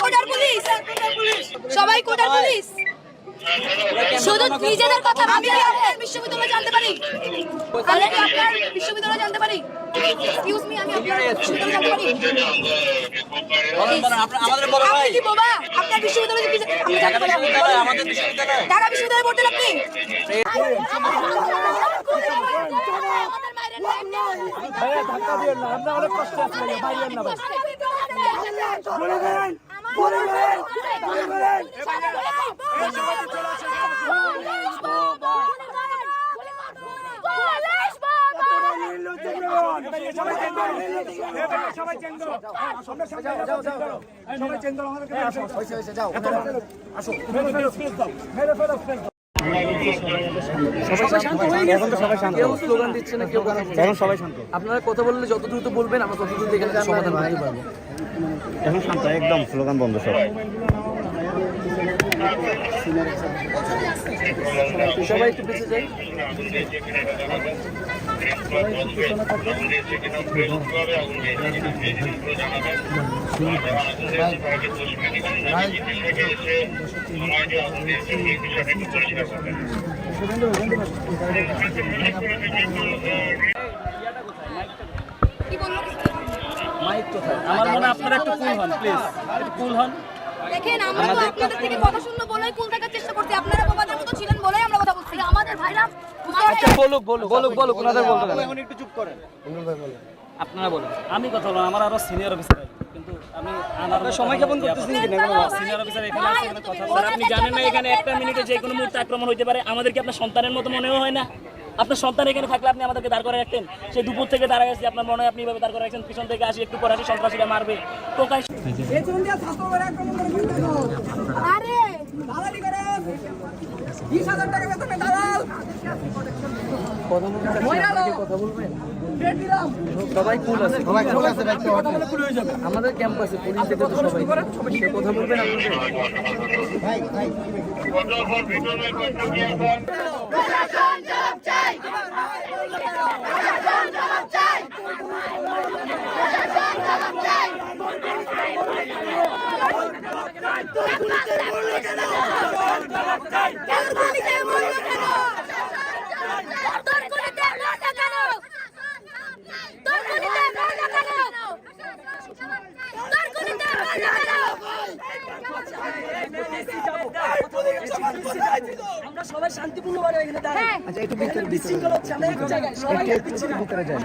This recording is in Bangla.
কোটার পুলিশ, সবাই কোটার পুলিশ। শুধু নিজেদের কথা ভাবি। আপনার বিশ্ববিদ্যালয় জানতে পারি, আমি কি আপনার বিশ্ববিদ্যালয় জানতে পারি? এক্সকিউজ মি, আমি আপনার বিশ্ববিদ্যালয় জানতে পারি? আমাদের বড় ভাই আপনি কি বাবা আপনার বিশ্ববিদ্যালয় কি আমি জানতে পারি? আমাদের বিশ্ববিদ্যালয় ঢাকা বিশ্ববিদ্যালয়ে পড়তেন আপনি? ধাক্কা দিও না, আমরা অনেক কষ্ট আছে, বাইরে না ভাই। বলে দেন, বলে দেন, বলে দেন। সবাই চেঞ্জ করো, যাও যাও যাও, সবাই চেঞ্জ করো, আমাদের কাছে হইছে যাও, আসো, স্পেস দাও, মেরে ফেলো স্পেস দাও। কেউ স্লোগান দিচ্ছে না, কেউ কথা বলছে। এখন সবাই শান্ত, আপনারা কথা বললে যত দ্রুত বলবেন আমরা তত দ্রুত এখানে সমাধান করতে পারবো। এখন শান্ত, একদম স্লোগান বন্ধ সব। সবাই একটু পিছিয়ে যাই। মাইক কোথায়? আমার মনে হয় আপনারা একটু কুল হন, প্লিজ একটু কুল হন। দেখেন আমরা তো আপনাদের থেকে কথা শুনবো বলেই কুল থাকার চেষ্টা করছি। আপনারা বাবাদের মতো ছিলেন বলেই আমরা কথা বলছি। আমাদের ভাইরা আচ্ছা বলুক বলুক বলুক বলুক, ওনাদের বলতে দেন। এখন একটু চুপ করেন। আপনারা বলুন। আমি কথা বললাম, আমার আরো সিনিয়র অফিসার আছে, কিন্তু আমি আমার সময় ক্ষেপণ করতেছেন কি না? সিনিয়র অফিসার এখানে আছে, এখানে কথা বলার। আপনি জানেন না এখানে একটা মিনিটে যে কোনো মুহূর্তে আক্রমণ হতে পারে। আমাদের কি আপনার সন্তানের মতো মনেও হয় না? আপনার সন্তান এখানে থাকলে আপনি আমাদেরকে দাঁড় করে রাখতেন। সে দুপুর থেকে দাঁড়ায় গেছে, আপনার মনে হয় আপনি এভাবে দাঁড় করে রাখছেন, পিছন থেকে আসি একটু পরে আসি সন্ত্রাসীরা মারবে টোকাই। আরে দালালি করে 20,000 টাকা বেতনে দালাল কথা বলবেন, সবাই কুল আছে, সবাই কুল আছে, ব্যক্তি কথা বলে পুরো হয়ে যাবে। আমাদের ক্যাম্পাসে পুলিশ থেকে তো সবাই সে কথা বলবেন আপনাদের। ভাই ভাই প্রশাসন জবাব চাই, প্রশাসন জবাব চাই, প্রশাসন জবাব চাই। আমরা সবাই শান্তিপূর্ণভাবে এখানে দাঁড়াই। আচ্ছা একটু ভিতরে বিশৃঙ্খলা হচ্ছে, আমরা এক জায়গায় সবাই এক পিছিয়ে না। ভিতরে যাই।